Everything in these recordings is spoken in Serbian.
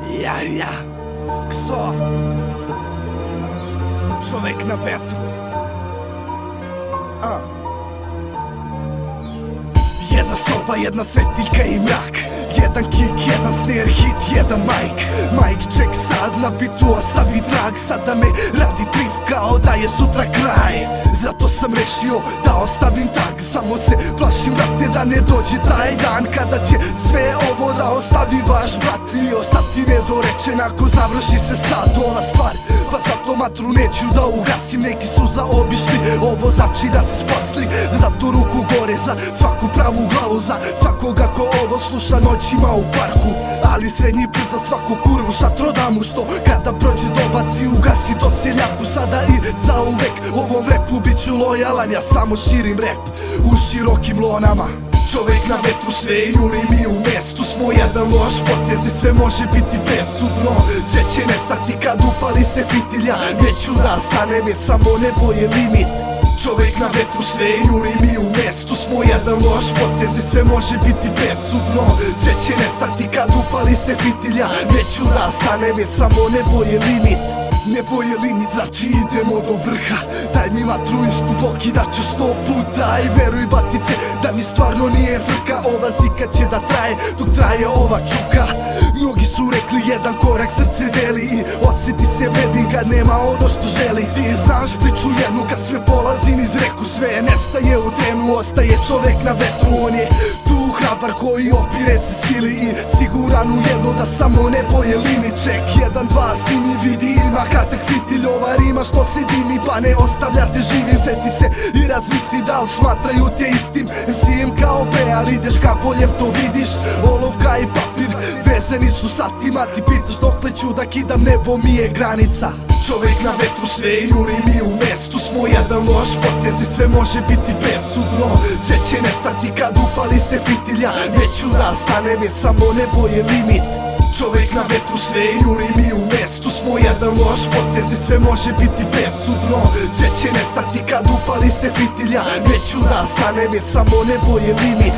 Ja, Kso, čovek na vetru. Jedna soba, jedna svetiljka i mrak, jedan kick, jedan snare hit, jedan mic. Mic check sad na bitu ostavi trag, sada me radi trip kao da je sutra kraj. Zato sam rešio da ostavim tag, samo se plašim brate da ne dođe taj dan kada će sve ovo da ostavi vaš brat i ostati nedorečen ako završi se sad ova stvar. Pa zato matru neću da ugasim, neki su zaobišli ovo znači da se spasli. Zato ruku gore za svaku pravu glavu, za svakoga ko ovo sluša noćima u parku. Ali srednji prst za svaku kurvu šatrodamu što kada prođe dobaci ugasi to seljaku. Sada i zauvek ovom repu bit ću lojalan, ja samo širim rep u širokim lonama. Čovek na vetru sve juri mi u mestu smo, jedan loš potez i sve može biti presudno. Sve će nestati kad upali se fitilja, neću da stanem jer samo nebo je limit. Čovek na vetru sve juri mi u mestu smo, jedan loš potez i sve može biti presudno. Sve će nestati kad upali se fitilja, neću da stanem jer samo nebo je limit. Nebo je limit, znači idemo do vrha. Daj mi matru istu bok i daću 100 puta. I veruj batice da mi stvarno nije frka, ova zika će da traje dok traje ova čuka. Mnogi su rekli jedan korak srce deli i osjeti se bedin kad nema ono što želi. Ti znaš priču jednu kad sve polazi niz reku, sve nestaje u trenu, ostaje čovek na vetru. On je tu hrabar koji opire se sili i siguran u jedno da samo nebo je limit. Ček, 1, 2, snimi, vidi, ima kratak fitilj, ova rima što se dimi pa ne ostavlja te živim. Sjeti se i razmisli da li smatraju te istim MC-em kao pre, ali ideš ka boljem to vidiš. Olovka i papir vezani su satima, ti pitaš dokle ću da kidam, nebo mi je granica. Čovek na vetru sve juri mi u mestu smo, jedan loš potez i sve može biti presudno. Sve će nestati kad upali se fitilja, neću da stanem jer samo nebo je limit. Čovek na vetru sve juri mi u mestu smo, jedan loš potez i sve može biti presudno. Sve će nestati kad upali se fitilja, neću da stanem jer samo nebo je limit.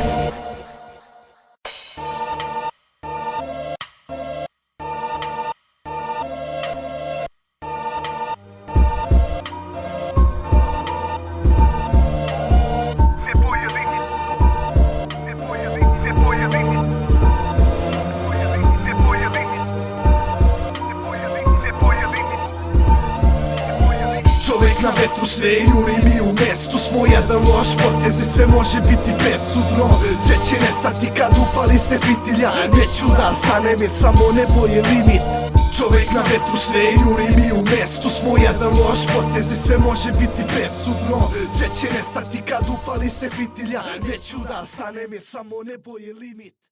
Na vetru sve juri mi u mestu smo, jedan loš potez i sve može biti presudno. Sve će nestati kad upali se fitilja, neću da stanem jer samo nebo je limit. Čovek na vetru sve juri mi u mestu smo, jedan loš potez i sve može biti presudno. Sve će nestati kad upali se fitilja, neću da stanem jer samo nebo je limit.